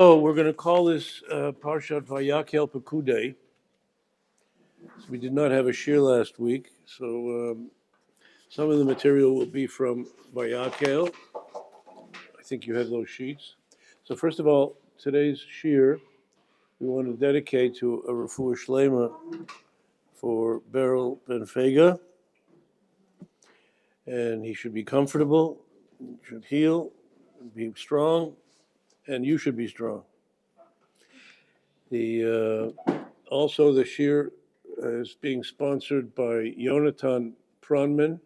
So we're going to call this Parshat Vayakhel-Pekudei. So we did not have a shir last week, so some of the material will be from Vayakhel. I think you have those sheets. So first of all, today's shir we want to dedicate to a refuah shlema for Beryl Ben Fega, and he should be comfortable, should heal, be strong, and you should be strong. Also the shir is being sponsored by Yonatan Pronman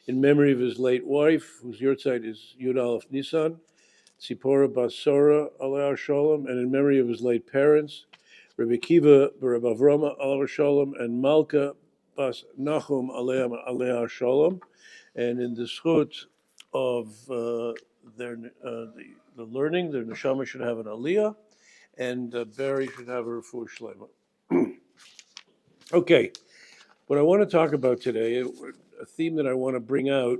in memory of his late wife, whose yurtzeit is Yud Aleph Nisan, Tzipora Basora Aleh Shalom, and in memory of his late parents, Rabbi Kiva Rabbi Avroma Aleh Shalom and Malka Bas Nachum Aleh Shalom, and in the schut of the learning, their neshama should have an aliyah, and Barry should have a refuah shlema. Okay, what I want to talk about today, a theme that I want to bring out,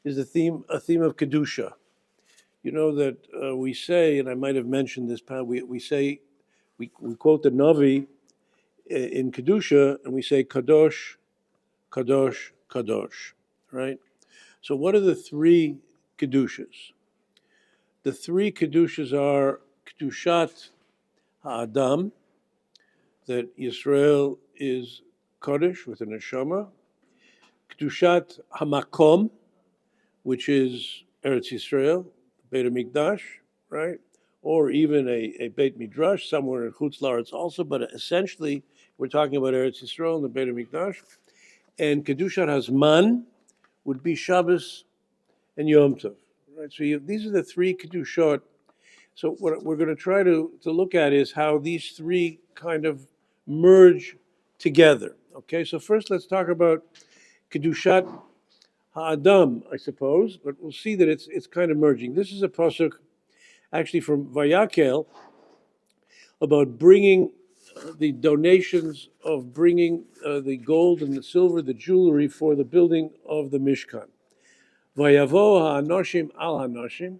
is a theme of kedusha. You know that we say, and I might have mentioned this, we say, we quote the Navi in kedusha, and we say kadosh, kadosh, kadosh, right? So what are the three kedushas? The three kedushas are kedushat ha'adam, that Yisrael is Kodesh with a neshama, Kedushat Hamakom, which is Eretz Yisrael, Beit HaMikdash, right? Or even a Beit Midrash somewhere in Chutz La'aretz also, but essentially we're talking about Eretz Yisrael and the Beit HaMikdash. And Kedushat Hazman would be Shabbos and Yom Tov, right? So these are the three Kedushot. So what we're going to try to look at is how these three kind of merge together. Okay, so first let's talk about Kedushat Ha'adam, I suppose, but we'll see that it's kind of merging. This is a pasuk actually from Vayakhel about bringing the donations of bringing the gold and the silver, the jewelry for the building of the Mishkan. Vayavo ha'anoshim al ha'noshim.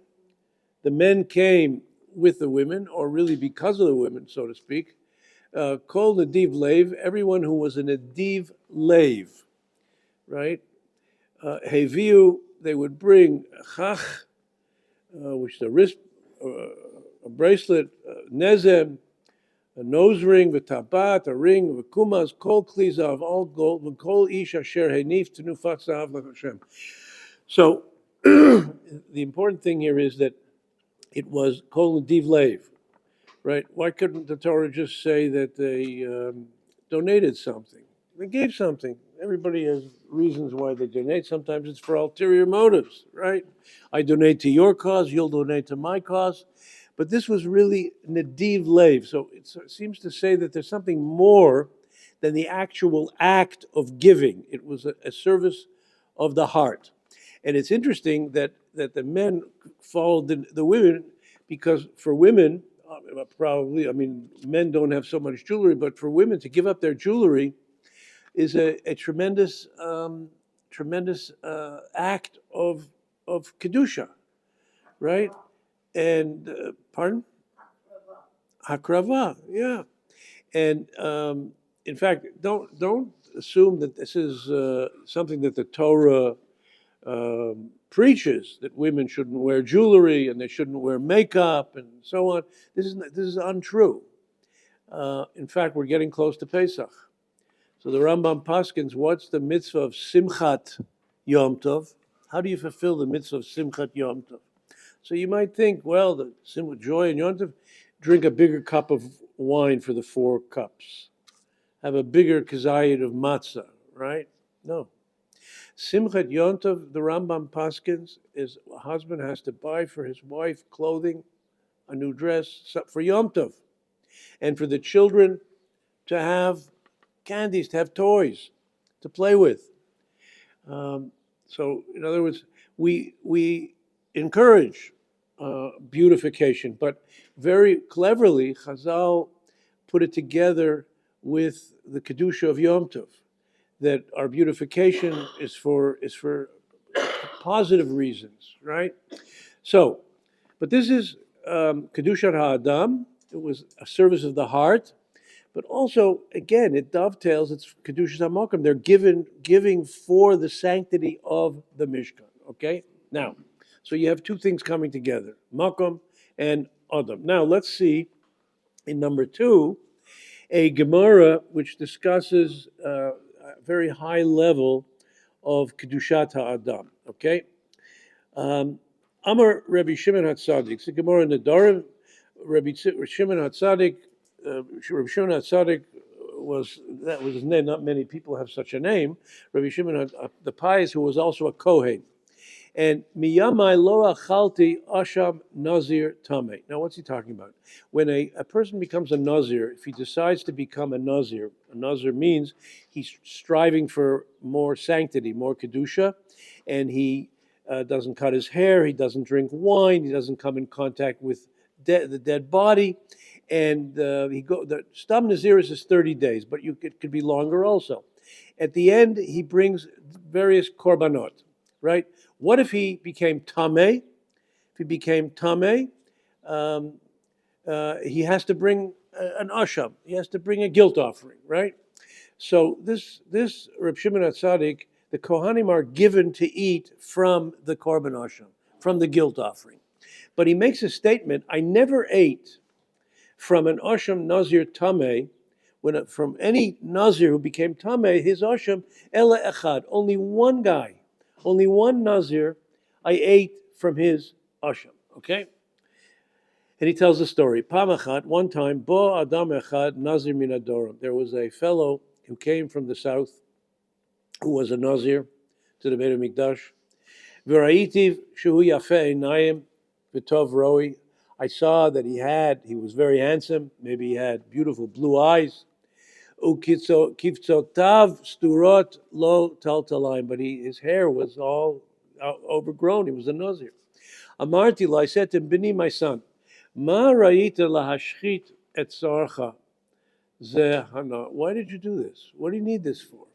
The men came with the women, or really because of the women, so to speak. Kol nadiv leiv, everyone who was a nadiv leiv, right? Heviu, they would bring chach, which is a wrist, a bracelet, nezem, a nose ring, v'tabat, a ring, v'kumas, kol kli zav, all gold, v'kol ish asher henif tenufat zav l'Hashem. So the important thing here is that it was kol nadiv leiv, right? Why couldn't the Torah just say that they donated something? They gave something. Everybody has reasons why they donate. Sometimes it's for ulterior motives, right? I donate to your cause, you'll donate to my cause. But this was really nadiv leiv. So it seems to say that there's something more than the actual act of giving. It was a service of the heart. And it's interesting that the men followed the women, because for women, probably, I mean, men don't have so much jewelry, but for women to give up their jewelry is a tremendous act of kedusha, right? And pardon? Hakrava, yeah. And in fact, don't assume that this is something that the Torah preaches, that women shouldn't wear jewelry and they shouldn't wear makeup and so on. This is untrue. In fact, we're getting close to Pesach. So the Rambam paskins, what's the mitzvah of Simchat Yom Tov? How do you fulfill the mitzvah of Simchat Yom Tov? So you might think, well, the symbol of joy in Yom Tov, drink a bigger cup of wine for the 4 cups. Have a bigger kazayit of matzah, right? No. Simchat Yom Tov, the Rambam paskins, is a husband has to buy for his wife clothing, a new dress for Yom Tov, and for the children to have candies, to have toys to play with. So, in other words, we encourage beautification, but very cleverly, Chazal put it together with the Kedusha of Yom Tov, that our beautification is for positive reasons, right? So, but this is Kedushat Ha'adam. It was a service of the heart. But also, again, it dovetails, it's Kedushas HaMakom. They're giving for the sanctity of the Mishkan, okay? Now, so you have two things coming together, Makom and Adam. Now, let's see, in number 2, a Gemara which discusses a very high level of Kedushat HaAdam, okay? Amar Rabbi Shimon HaTzadik, it's a Gemara in the Dorim. Rabbi Shimon HaTzadik, Rabbi Shimon HaTzadik that was his name. Not many people have such a name. Rabbi Shimon the pious, who was also a Kohen. And miyamai lo achalti asham nazir tameh. Now, what's he talking about? When a person becomes a nazir, if he decides to become a nazir means he's striving for more sanctity, more kedusha, and he doesn't cut his hair, he doesn't drink wine, he doesn't come in contact with the dead body, and the Stam Naziris is 30 days, but it could be longer also. At the end, he brings various korbanot, right? What if he became tameh? If he became tameh, he has to bring an asham. He has to bring a guilt offering, right? So this Reb Shimon HaTzadik, the Kohanim are given to eat from the korban asham, from the guilt offering. But he makes a statement: I never ate from an asham nazir tameh, from any nazir who became tameh, his asham ela echad, only one guy. Only one nazir I ate from his asham, okay? And he tells the story. Pamachat, one time, bo adam echad nazir min adoram. There was a fellow who came from the south who was a nazir to the Beit HaMikdash. V'ra'itiv shehu yafeh einayim v'tov roi. I saw that he was very handsome. Maybe he had beautiful blue eyes. Ukivtzotav sturot lo taltalayim, but his hair was all overgrown. He was a nazir. Amarti lo, I said to him, Bini, my son, ma ra'ita lahashchit et tzarcha zeh hana. Why did you do this? What do you need this for?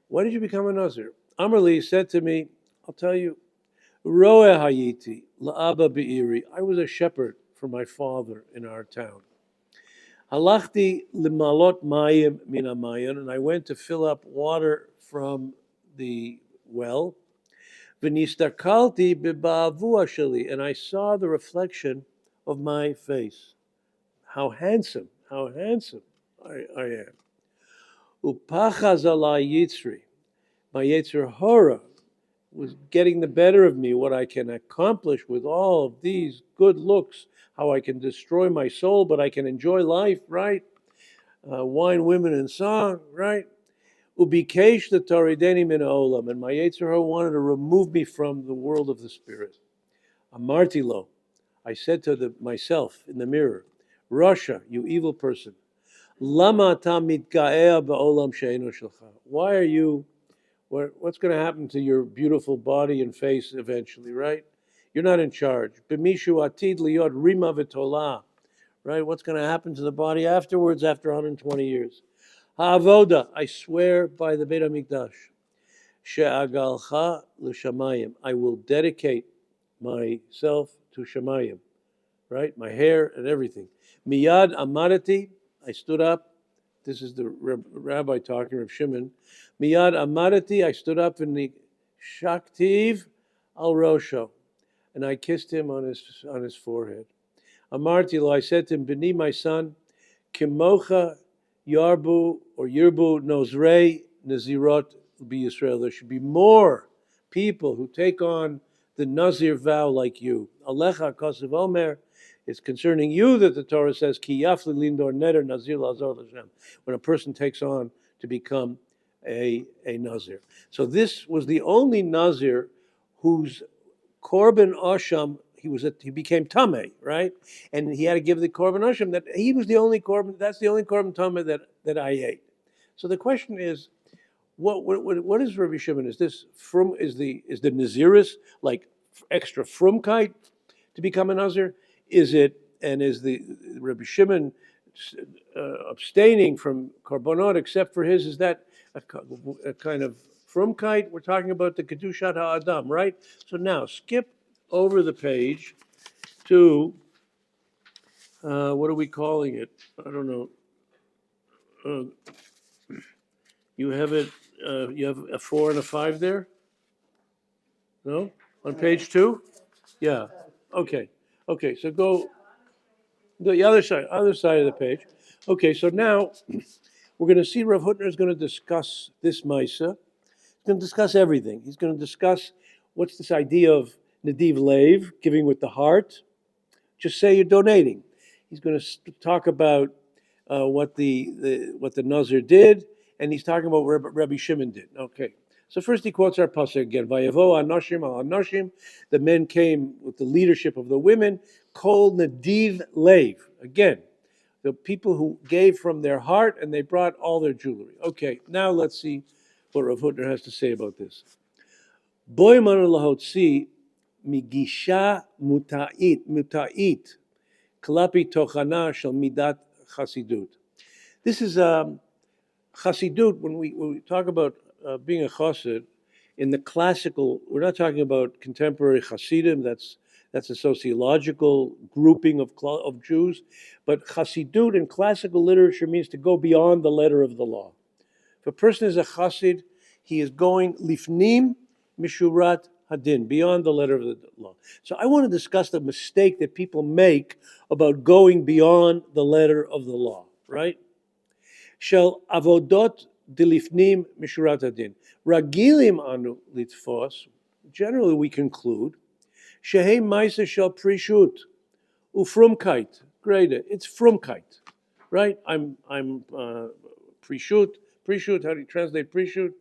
Why did you become a nazir? Amarli said to me, I'll tell you, roe hayiti la'aba be'iri. I was a shepherd for my father in our town. Halachti limalot mayim min hamayon, and I went to fill up water from the well. V'nistakalti b'ba'avua sheli, and I saw the reflection of my face. How handsome I am. Upachaz alai yitzri, my yetzer hara was getting the better of me, what I can accomplish with all of these good looks, how I can destroy my soul, but I can enjoy life, right? Wine, women, and song, right? Ubikesh the tarideni min ha'olam, and my yetzer hara wanted to remove me from the world of the spirit. Amarti lo, I said to myself in the mirror, Russia, you evil person, lama ta mitga'ea ba'olam she'eno shelcha. Why are you? What's going to happen to your beautiful body and face eventually, right? You're not in charge. B'mishu atid liyot rima v'tolah, right? What's going to happen to the body afterwards, after 120 years? Ha'avoda, I swear by the Beit HaMikdash, she'agalcha l'shamayim, I will dedicate myself to Shamayim, right? My hair and everything. Miyad amarati, I stood up. This is the rabbi talking, Rav Shimon. Miyad amarati, I stood up in the shaktiv al rosho, and I kissed him on his forehead. Amarti lo, I said to him, B'ni, my son, kimocha yarbu or yirbu nozrei nazirot b'Yisrael. There should be more people who take on the nazir vow like you. Alecha kosev omer. It's concerning you that the Torah says, Ki yafli lindor neder nazir lazor l'Hashem, when a person takes on to become a nazir. So this was the only nazir whose korban asham, he became tameh, right? And he had to give the korban asham, that he was the only korban, that's the only korban tameh that I ate. So the question is, what is Rabbi Shimon? Is this is the naziris like extra frumkeit to become a nazir? Is the Rabbi Shimon abstaining from korbanot except for his? Is that a kind of frumkeit? We're talking about the Kedushat HaAdam, right? So now skip over the page to What are we calling it? I don't know. Uh, you have it. You have a 4 and a 5 there. No, on page 2. Yeah. Okay. Okay. So go the other side of the page. Okay. So now we're going to see Rav Hutner is going to discuss this Maisa. He's going to discuss everything. He's going to discuss what's this idea of Nadiv Lev, giving with the heart. Just say you're donating. He's going to talk about what the Nazir did, and he's talking about what Rabbi Shimon did. Okay. So first he quotes our pasuk again. Vayavo anoshim al anoshim. The men came with the leadership of the women. Kol Nadiv Lev. Again, the people who gave from their heart and they brought all their jewelry. Okay, now let's see what Rav Hutner has to say about this. Boy manu lahotzi migisha muta'it klapi tochana shel midat chasidut. This is chasidut. When we talk about being a chassid in the classical, we're not talking about contemporary chassidim. That's a sociological grouping of Jews, but chasidut in classical literature means to go beyond the letter of the law. If a person is a chassid, he is going lifnim mishurat hadin, beyond the letter of the law. So I want to discuss the mistake that people make about going beyond the letter of the law, right? Shel avodot delifnim mishurat hadin. Ragilim anu litfos, generally we conclude, shehei maisa shel prishut, ufrumkeit, greater, it's frumkeit, right? I'm prishut, how do you translate prishut?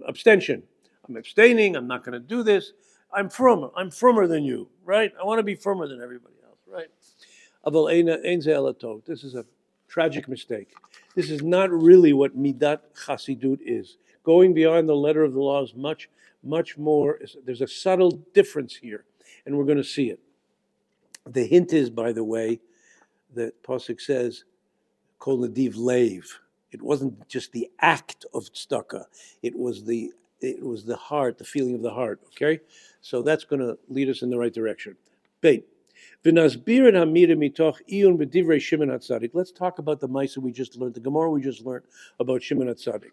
Abstention. I'm abstaining, I'm not going to do this. I'm firmer than you, right? I want to be firmer than everybody else, right? Aval ein ze ela tov. This is a tragic mistake. This is not really what midat chasidut is. Going beyond the letter of the law is much, much more. There's a subtle difference here, and we're going to see it. The hint is, by the way, that Pasuk says, Kol Nadiv Lev. It wasn't just the act of tzedakah. It was the heart, the feeling of the heart. Okay, so that's going to lead us in the right direction. Beit. V'nasbir et hamira mitoch iyun b'divrei Shimon HaTzadik. Let's talk about the Maisa we just learned, the Gemara we just learned about Shimon HaTzadik.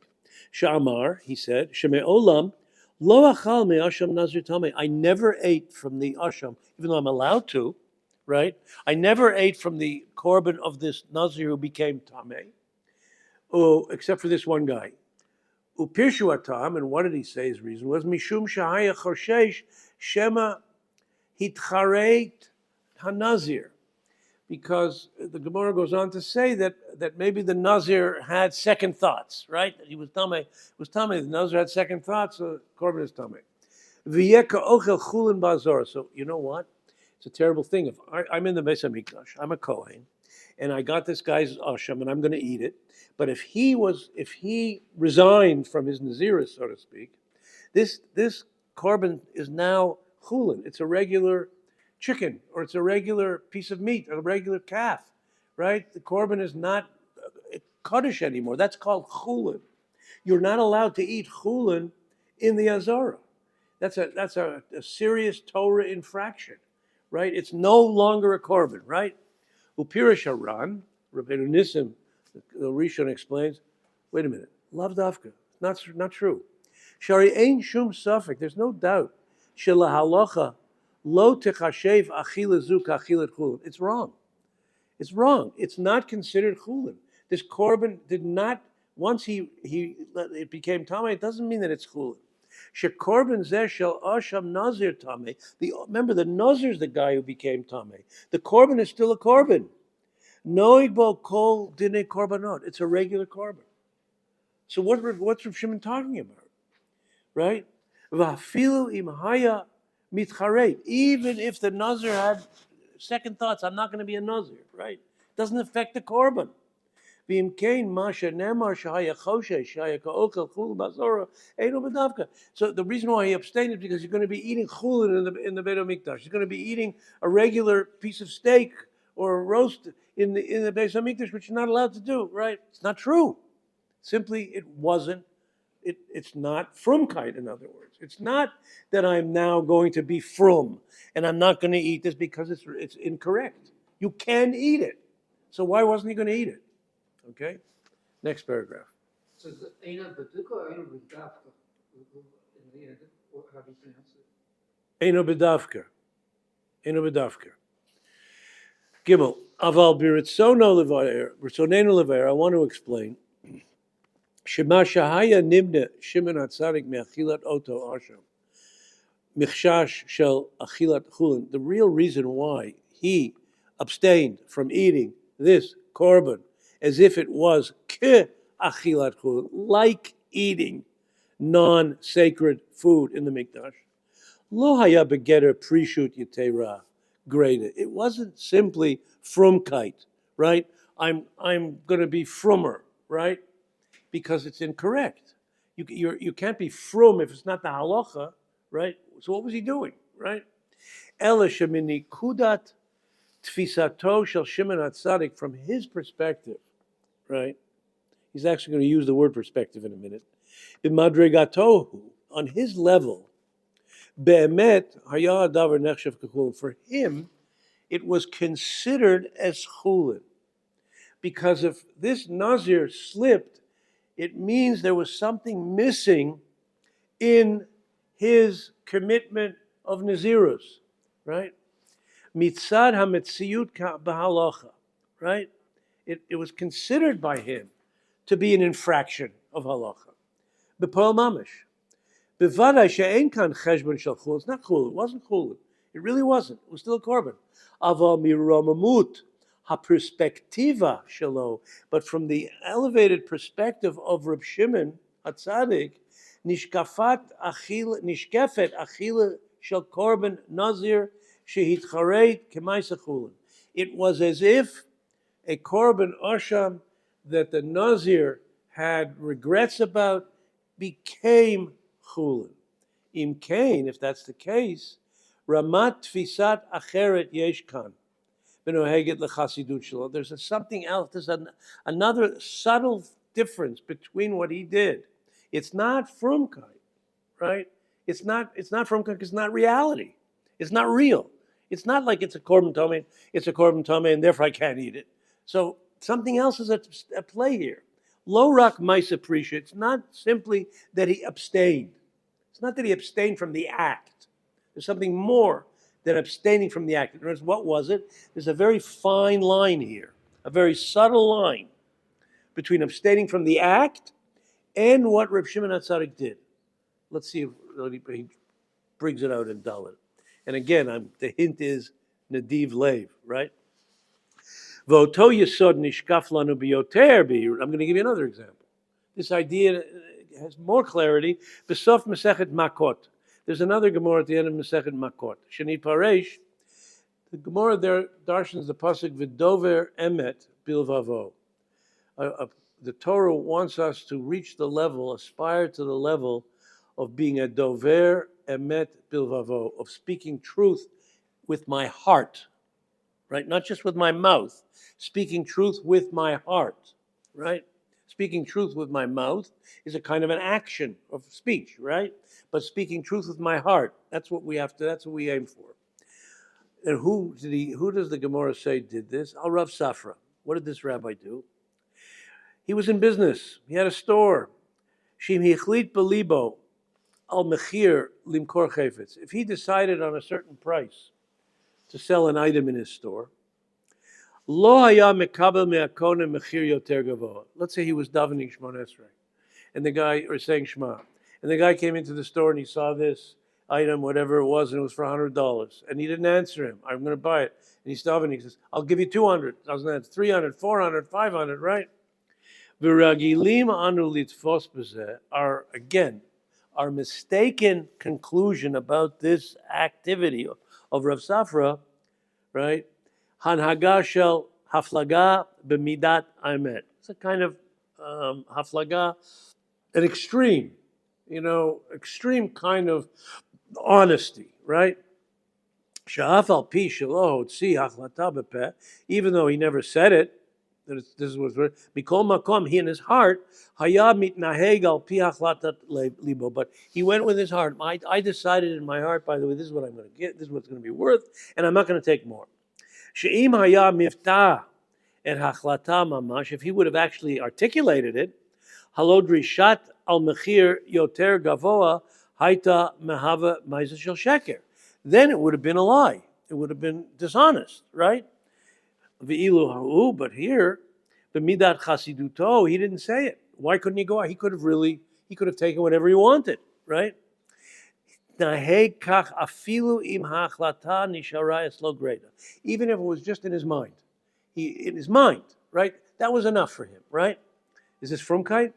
Sha'amar, he said, Shemei Olam lo achal me'asham nazir tamei. I never ate from the asham, even though I'm allowed to, right? I never ate from the korban of this nazir who became tamei. Oh, except for this one guy. Upirshu atam, and what did he say his reason was? Mishum shahaya choshesh shema hitchareit hanazir. Because the Gemara goes on to say that maybe the Nazir had second thoughts, right? He was tamei. The Nazir had second thoughts, so korban is tamei. V'yeka ochel chulin ba'azor. So you know what? It's a terrible thing. If I'm in the Beis Hamikdash, I'm a Kohen, and I got this guy's asham, and I'm going to eat it. But if he resigned from his Nazirus, so to speak, this korban is now chulin. It's a regular chicken, or it's a regular piece of meat, a regular calf, right? The korban is not kaddish anymore. That's called chulin. You're not allowed to eat chulin in the Azara. That's a serious Torah infraction, right? It's no longer a korban, right? Upirish Haran, Rabbeinu Nissim, the Rishon explains, wait a minute, lav dafka, not true. Shari ein shum safek, there's no doubt. Shela halacha lo techashev achila zu kachilat chulin. It's wrong. It's not considered chulin. This korban did not, once it became tamei, it doesn't mean that it's chulin. Shekorban zeh shel asham nazir tamei. Remember, the nazir is the guy who became tamei. The korban is still a korban. Noigbo kol dine korbanot. It's a regular korban. So what's Rav Shimon talking about, right? V'afilu im haya mitcharet. Even if the nazir had second thoughts, I'm not going to be a nazir, right? Doesn't affect the korban. So the reason why he abstained is because he's going to be eating chulin in the Beit HaMikdash. He's going to be eating a regular piece of steak or a roast in the Beit HaMikdash, which you're not allowed to do, right? It's not true. Simply, it wasn't. It's not frumkeit, in other words. It's not that I'm now going to be frum and I'm not going to eat this because it's incorrect. You can eat it. So why wasn't he going to eat it? Okay? Next paragraph. So is it Eina Beduka or Eina Bedavka? In the end, how do you pronounce it? Eino bedavka. Eino bedavka. Gimel. Aval biritzono levayer. Ritzonenu levayer. I want to explain. Shema shahaya nimne Shimon HaTzadik me'achilat oto asham. Michshash shel achilat chulin. The real reason why he abstained from eating this korban as if it was ke achilat chulin, like eating non-sacred food in the mikdash. Lo haya begetter prishut yitera greda. It wasn't simply frumkeit, right? I'm going to be frummer, right? Because it's incorrect. You can't be frum if it's not the halacha, right? So what was he doing, right? Ela shemini kudat tfisato shel Shimon HaTzadik, from his perspective, right? He's actually going to use the word perspective in a minute. B'madregatohu, on his level, be'emet haya davar nechshav kechulin. For him, it was considered as chulin. Because if this Nazir slipped, it means there was something missing in his commitment of Nazirus, right? Mitzad hametziyut b'halacha, right? It was considered by him to be an infraction of halacha. B'pol mamish. B'vaday she'en kan cheshbon shel chulin. It's not chulin. It wasn't chulin. It really wasn't. It was still a korban. Aval miromamut haperspectiva shelo. But from the elevated perspective of Reb Shimon HaTzadik, nishkafet achila shel korban nazir shehitchareit k'maisa chulin. It was as if a korban asham that the nazir had regrets about became chulin. Im kain, if that's the case, ramat tfisat acheret yesh kan. There's something else. There's another subtle difference between what he did. It's not frumkeit, right? It's not frumkeit because it's not reality. It's not real. It's not like it's a korban tameh. It's a korban tameh, and therefore I can't eat it. So something else is at play here. Lo rak maisa prisha. It's not simply that he abstained. It's not that he abstained from the act. There's something more than abstaining from the act. In other words, what was it? There's a very fine line here, a very subtle line between abstaining from the act and what Reb Shimon HaTzadik did. Let's see if he brings it out in Dalit. And again, the hint is Nadiv Lev, right? V'oto yesod nishkaf lanu biyoter b'yirut. I'm going to give you another example. This idea has more clarity. B'sof Masechet Makot. There's another Gemara at the end of Masechet Makot. Shani Paresh. The Gemara there darshans the pasuk v'dover emet bilvavo. The Torah wants us to reach the level, aspire to the level of being a dover emet bilvavo, of speaking truth with my heart, right? Not just with my mouth, speaking truth with my heart, right? Speaking truth with my mouth is a kind of an action of speech, right? But speaking truth with my heart, that's what we have to, that's what we aim for. And who does the Gemara say did this? Al Rav Safra. What did this rabbi do? He was in business. He had a store. Shim hichlit belibo al mechir limkor chayfetz. If he decided on a certain price to sell an item in his store, lo haya mekabel me'akone mechir yoter gavoa. Let's say he was davening Shmona Esrei, and the guy, or saying Shema, and the guy came into the store and he saw this item, whatever it was, and it was for $100, and he didn't answer him. I'm going to buy it, and he's davening. He says, "I'll give you 200." I was going to 300, 400, 500, right? V'ragilim anu litfos b'zeh are again our mistaken conclusion about this activity of Rav Safra, right? Hanhaga shel haflaga b'midat amet. It's a kind of haflaga, an extreme, extreme kind of honesty, right? Sha'af al pi shelo hotzi hachlata b'peh, even though he never said it. This is what's mikol makom. He in his heart hayab mitnaheg al pi hachlatat libo. But he went with his heart. I decided in my heart, by the way, this is what I'm going to get. This is what it's going to be worth, and I'm not going to take more. She'im haya miftah et hachlata mamash, if he would have actually articulated it, halodri shat al mechir yoter gavoa haita mehava ma'isa shel sheker. Then it would have been a lie. It would have been dishonest, right? V'ilu ha'u, but here, b'midat chasiduto, he didn't say it. Why couldn't he go out? He could have taken whatever he wanted, right? Afilu im ha'achlata nishara eslo greda. Even if it was just in his mind. In his mind, right? That was enough for him, right? Is this frumkeit?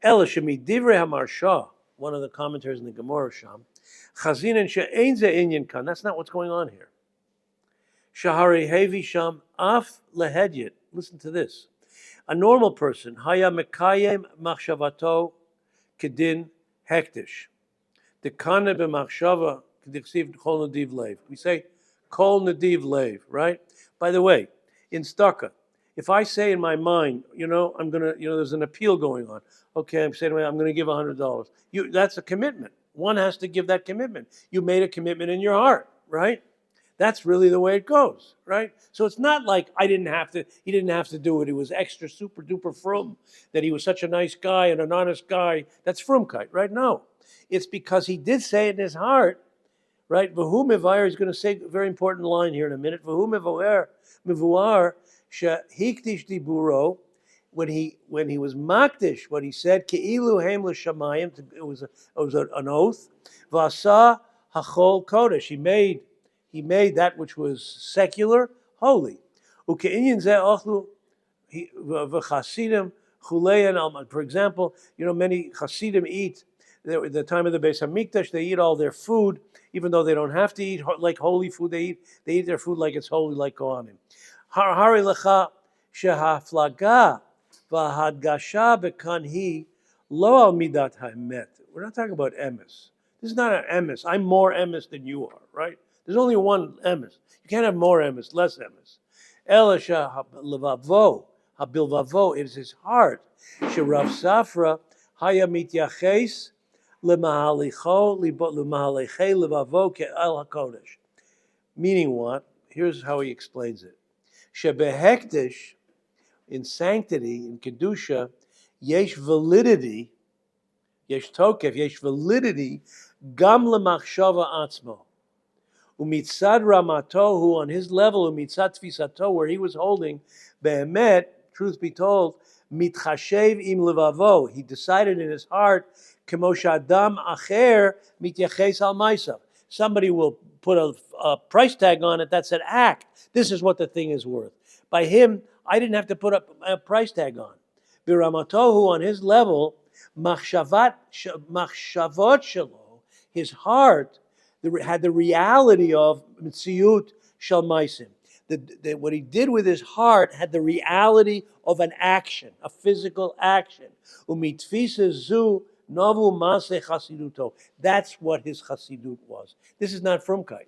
Ela shemi divrei hamarsha, one of the commentators in the Gemara Sham, chazinin she'ein ze inyan kan. That's not what's going on here. Shahari hevi sham af lehedyet. Listen to this. A normal person, haya mekayem machshavato kedin hektish. The kana b'machshava k'diksiv kol nadiv leiv. We say kol nadiv leiv, right? By the way, in staka, if I say in my mind, I'm gonna, there's an appeal going on. Okay, I'm saying I'm gonna give $100. That's a commitment. One has to give that commitment. You made a commitment in your heart, right? That's really the way it goes, right? So it's not like he didn't have to do it. He was extra super duper frum, that he was such a nice guy and an honest guy. That's frumkeit, right? No. It's because he did say it in his heart, right? V'hu mevayer is going to say a very important line here in a minute. V'hu mevuar shehikdish diburo, when he was makdish, what he said, ke'ilu heim l'shamayim, it was an oath. V'asa hachol kodesh, he made that which was secular holy. Uke'inyan zeh ochlu v'chasidim chuleyan alman. For example, many chasidim eat. At the time of the Beis Hamikdash, they eat all their food, even though they don't have to eat like holy food. They eat their food like it's holy, like Kohanim. Hari lecha shehaflaga v'hadgasha bekanhi lo al midat haemet. We're not talking about emes. This is not an emes. I'm more emes than you are, right? There's only one emes. You can't have more emes, less emes. Ela levavo habilvavo, it is his heart. Sherav Safra haya mityaches lemahalicho lemahaleche levavo ke'el hakodesh. Meaning what? Here's how he explains it. Shebehektish, in sanctity, in kedusha, yesh validity, yesh tokef, yesh validity, gam lemachshava atzmo. Umitzad ramato, who on his level, umitzad tfisato, where he was holding, be'emet, truth be told, mitchashev im levavo, he decided in his heart, k'mosh adam acher mityaches al ma'asav. Somebody will put a price tag on it that said act. This is what the thing is worth. By him, I didn't have to put a price tag on. Biramato, who on his level, machshavot shelo, his heart, had the reality of Mitziyut Shel Maisim. What he did with his heart had the reality of an action, a physical action. Umitfisa zu novu maseh chasiduto. That's what his chasidut was. This is not frumkeit,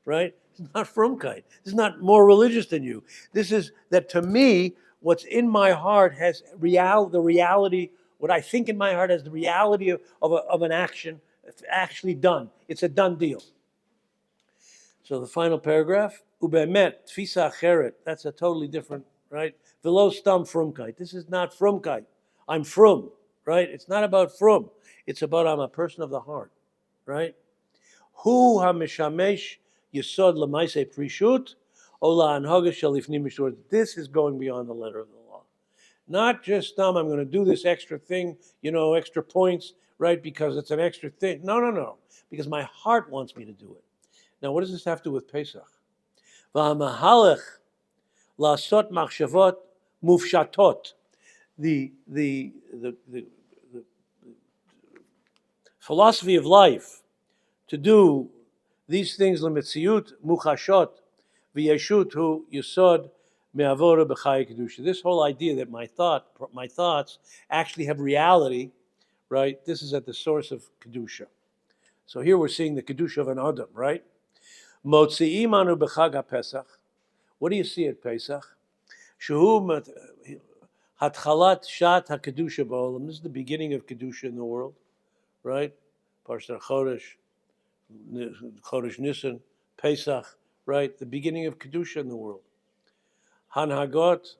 right? It's not frumkeit. This is not more religious than you. This is that to me, what's in my heart has the reality. What I think in my heart has the reality of an action. It's actually done. It's a done deal. So the final paragraph, ubemet tfisa acheret. That's a totally different, right? Velo stam frumkeit. This is not frumkeit. I'm frum, right? It's not about frum. It's about I'm a person of the heart, right? Hu hamishamesh yesod lemaisei prishut ola anhaga shalifnim mishur. This is going beyond the letter of the law. Not just I'm going to do this extra thing, extra points, right? Because it's an extra thing. No. Because my heart wants me to do it. Now, what does this have to do with Pesach? V'hamahalech la'asot machshavot mufshatot. The philosophy of life to do these things l'metziut muchashot v'yeshut hu yesod me'avora b'chai kedusha. This whole idea that my thoughts actually have reality, right? This is at the source of kedusha. So here we're seeing the kedusha of an adam, right? Motzi'im anu b'chag haPesach. What do you see at Pesach? Shehu hatchalat shat hakedusha ba'olam. This is the beginning of kedusha in the world, right? Parshat Chodesh Nisan, Pesach, right? The beginning of Kedusha in the world. Hanhagot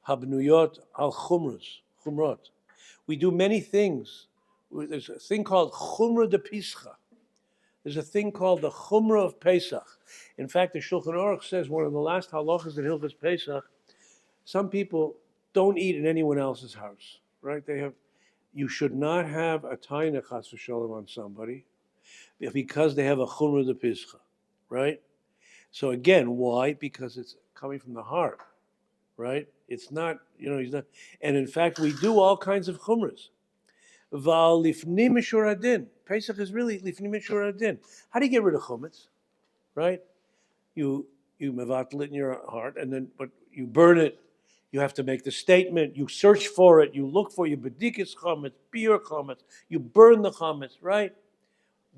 habnuyot al chumrot. We do many things. There's a thing called chumra de pischa. There's a thing called the chumra of Pesach. In fact, the Shulchan Aruch says one of the last halachas in Hilchos Pesach, some people don't eat in anyone else's house, right? You should not have a taina chas v'sholem on somebody because they have a chumra de pischa, right? So again, why? Because it's coming from the heart, right? It's not, he's not. And in fact, we do all kinds of chumras. Val lifnim mishur adin. Pesach is really lifnim mishur adin. How do you get rid of chumetz, right? You mevatel it in your heart, but you burn it. You have to make the statement. You search for it. You look for your bedikis chametz, pure chametz. You burn the chametz, right?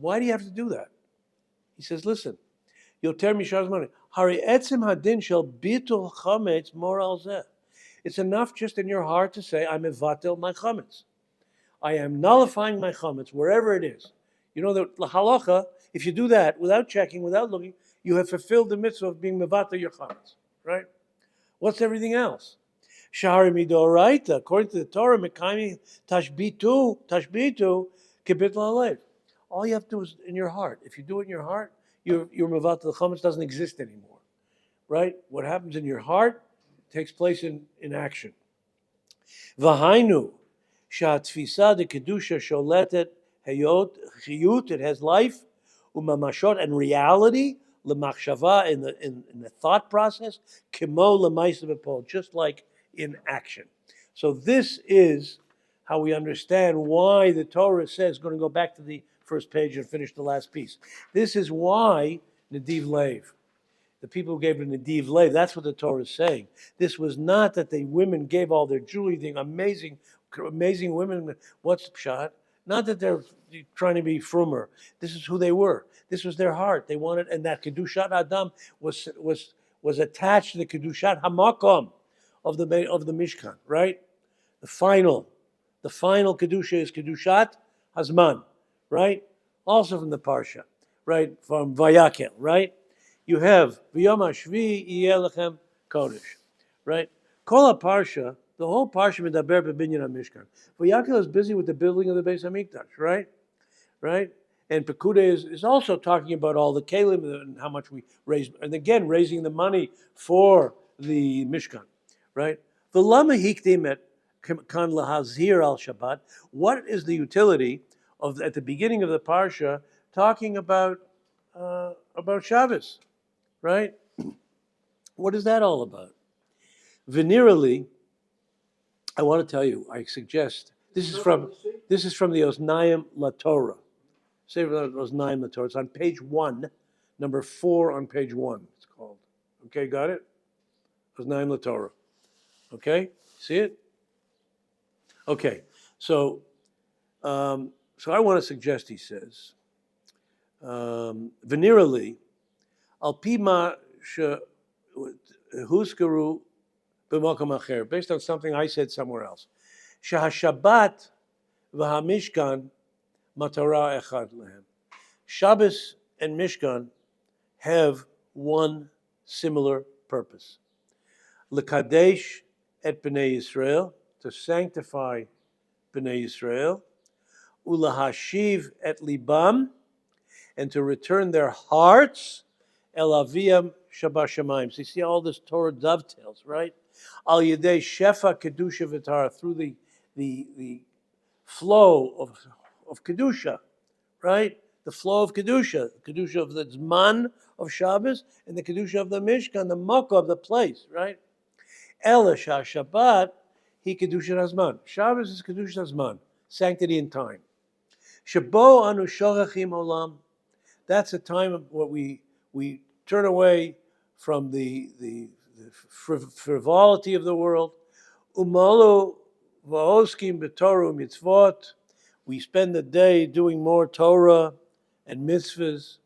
Why do you have to do that? He says, listen. Yoter mishar zman. Hari etzim hadin shel bitul chametz mor al zeh. It's enough just in your heart to say, I'm mevatel my chametz. I am nullifying my chametz wherever it is. You know the halacha. If you do that without checking, without looking, you have fulfilled the mitzvah of being mevatel your chametz. Right? What's everything else? Shahari midoraita, according to the Torah, mekaymi tashbitu kibit la'alev. All you have to do is in your heart. If you do it in your heart, your mevatel the chametz doesn't exist anymore. Right? What happens in your heart takes place in action. V'hainu. Shatfisa de kedusha sholetet hayot chiyut. It has life, umamashot and reality, lemachshava in the thought process, kimo lemaisa b'pol, just like in action. So this is how we understand why the Torah says. Going to go back to the first page and finish the last piece. This is why Nediv Lev. The people who gave it Nediv Lev, that's what the Torah is saying. This was not that the women gave all their jewelry, thing, amazing women. What's the pshat? Not that they're trying to be frumer. This is who they were. This was their heart. They wanted, and that kedushat Adam was attached to the kedushat hamakom of the Mishkan, right? The final kedusha is kedushat hazman, right? Also from the Parshat, right? From Vayakhel, right? You have v'yom hashvi yeh lechem kodesh, right? Kol parsha, the whole parsha medaber b'binyan hamishkan. Vayakhel is busy with the building of the Beis Hamikdash, right? Right? And Pekudei is also talking about all the kelim and how much we raise, and again raising the money for the Mishkan, right? V'lama hikdim et kan lahazir al Shabbat. What is the utility of at the beginning of the parsha talking about Shabbos? Right? What is that all about? Venerally, I want to tell you, I suggest, this is from the Oznayim LaTorah. Sefer Oznayim LaTorah. It's on page 1, number 4 on page 1, it's called. Okay, got it? Oznayim LaTorah. Okay, see it? Okay, so I want to suggest, he says, venerally, al pima huskaru b'makom acher, based on something I said somewhere else. Shahashabbat v'hamishkan matara echad lehem. Shabbos and Mishkan have one similar purpose: lekadesh et bnei Yisrael, to sanctify bnei Yisrael, ulahashiv et libam, and to return their hearts el aviyam shabashamayim. So you see all this Torah dovetails, right? Al yedei shefa kedusha v'tara, through the flow of kedusha, right? The flow of kedusha of the zman of Shabbos, and the kedusha of the Mishkan, the makkah of the place, right? Ela Shabbat he kedusha hazman. Shabbos is kedusha hazman, sanctity in time. Shabo anu shorachim olam. That's a time of what we turn away from the frivolity of the world. Umalu va'oskim b'torah mitzvot. We spend the day doing more Torah and mitzvahs.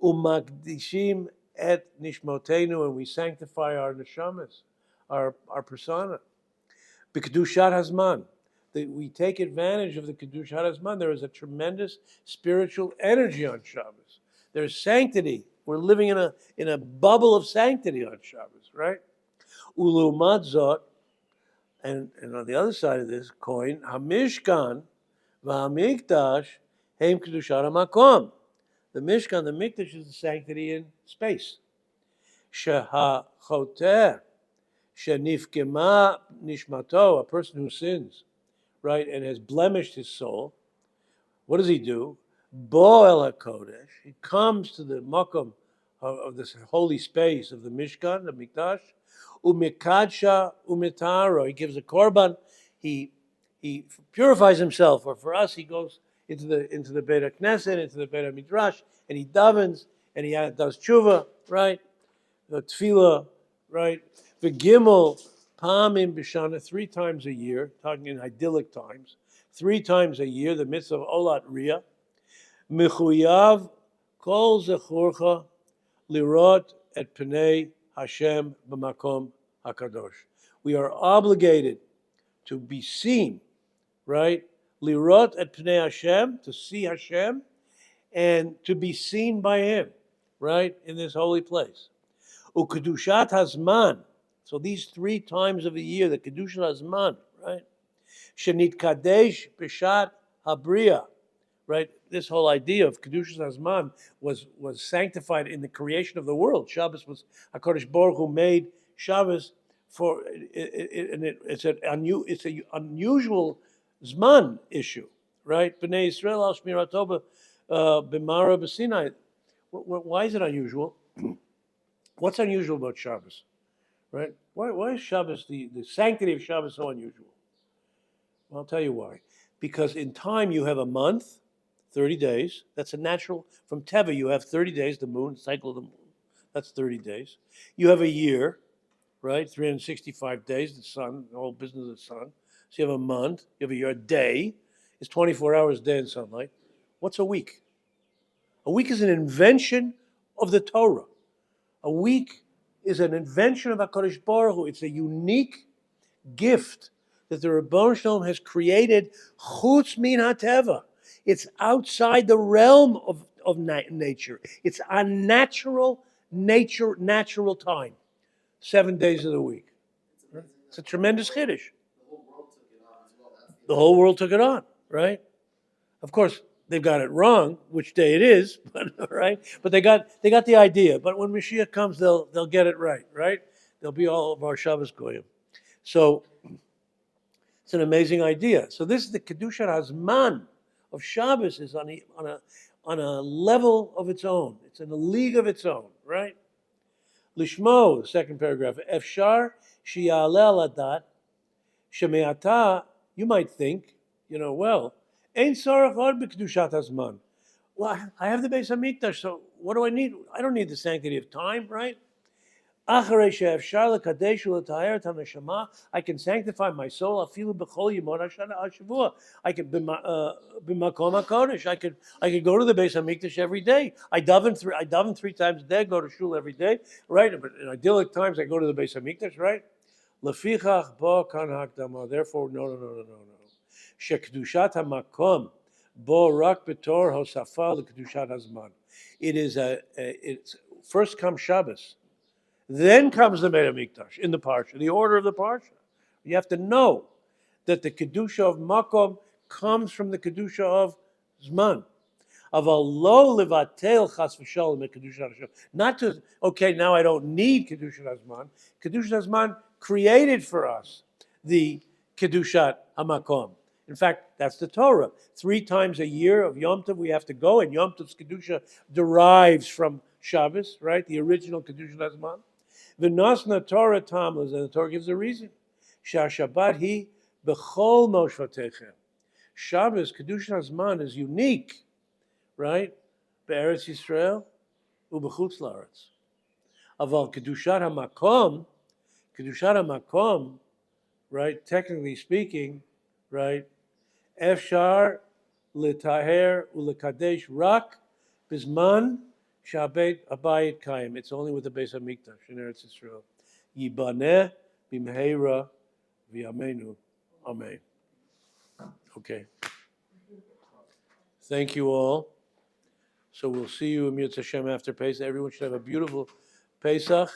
Umakdishim et nishmotenu, and we sanctify our neshamas, our persona. B'kedushat hazman. We take advantage of the kedushat hazman. There is a tremendous spiritual energy on Shabbos. There's sanctity We're living in a bubble of sanctity on Shabbos, right? Ulumat zot, and on the other side of this coin, Hamishkan v'Hamikdash heim kedushat hamakom. The Mishkan, the Mikdash, is the sanctity in space. Shehachoteh shenifkema nishmato, a person who sins, right, and has blemished his soul. What does he do? Bo el HaKodesh. He comes to the makom of this holy space of the Mishkan, the Mikdash. Umikadsha umitaro. He gives a korban. He purifies himself. Or for us, he goes into the Beit HaKnesset, into the Beit HaMidrash, and he davens and he does tshuva, right? The tefillah, right? The gimel pamim b'shana, 3 times a year, talking in idyllic times. 3 times a year, the mitzvah of Olat Riyah. Mechuyav kol zechorcha lirot et pnei Hashem b'makom hakadosh. We are obligated to be seen, right? Lirot et pnei Hashem, to see Hashem, and to be seen by Him, right, in this holy place. Ukedushat hazman. So these 3 times of the year, the kedushat hazman, right? Shenit kadesh b'shat habriya, right? This whole idea of kedushat hazman was sanctified in the creation of the world. Shabbos was HaKadosh Baruch Hu made Shabbos for, it's an unusual zman issue, right? B'nei Yisrael al shmirato b'mara b'sinai. Why is it unusual? What's unusual about Shabbos, right? Why is Shabbos, the sanctity of Shabbos, so unusual? Well, I'll tell you why. Because in time you have a month, 30 days. That's a natural, from Teva you have 30 days, the moon, cycle of the moon. That's 30 days. You have a year, right? 365 days, the sun, the whole business of the sun. So you have a month, you have a year. A day is 24 hours a day in sunlight. What's a week? A week is an invention of the Torah. A week is an invention of HaKadosh Baruch Hu. It's a unique gift that the Rebbeinu Shalom has created, chutz min hateva. It's outside the realm of nature. It's unnatural natural time. 7 days of the week. It's a tremendous chiddush. The whole world took it on, right? Of course, they've got it wrong, which day it is, but right. But they got the idea. But when Mashiach comes, they'll get it right, right? They'll be all of our Shabbos goyim. So it's an amazing idea. So this is the kedushat hazman of Shabbos, is on a level of its own. It's in a league of its own, right? Lishmo, the second paragraph. Efshar sheyaleh aladat shemeata. You might think, well, ein tzarach od b'kedushat hazman. Well, I have the Beis Hamikdash, so what do I need? I don't need the sanctity of time, right? Acharei she'efshar lekadesh u'letaher et haneshama. I can sanctify my soul. Afilu b'chol yimot hashavua. I can b'makom hakodesh. I could go to the Beis Hamikdash every day. I daven 3 times a day. Go to shul every day, right? But in idyllic times, I go to the Beis Hamikdash, right? Lefichach bo kan hakdama. Therefore, no. Shekedushat hamakom bo rak betor hosafa lekedushat hazman. It's first comes Shabbos, then comes the Beit HaMikdash in the Parsha, the order of the Parsha. You have to know that the kedusha of makom comes from the kedusha of zman. Aval lo levatel chas v'shalom kedushat Hashem. Not to, okay, now I don't need kedushat hazman. Kedushat hazman created for us the kedushat hamakom. In fact, that's the Torah. 3 times a year of Yom Tov we have to go, and Yom Tov's kedusha derives from Shabbos, right? The original kedushat hazman. V'nosna Torah tamlas, and the Torah gives a reason. Sha'Shabbat hi b'chol moshvatechem. Shabbos, kedushat hazman, is unique, right? Be'eretz Yisrael u'b'chutz la'aretz. Aval kedushat hamakom, right? Technically speaking, right? Efshar letaher u'lekadesh rak bizman shabet abayit kayim. It's only with the Beis Hamikdash in Eretz Yisrael. Yibaneh b'mheira v'yamenu. Amen. Okay. Thank you all. So we'll see you in Yirtzeh Hashem after Pesach. Everyone should have a beautiful Pesach.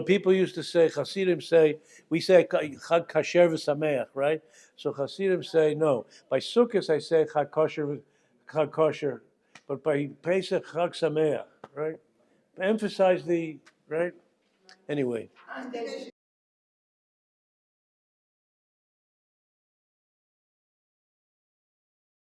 People used to say, Hasidim say, we say Chag Kasher v'Sameach, right? So Hasidim say, no. By Sukkot I say Chag Kosher, but by Pesach Chag Sameach, right? Emphasize the, right? Anyway.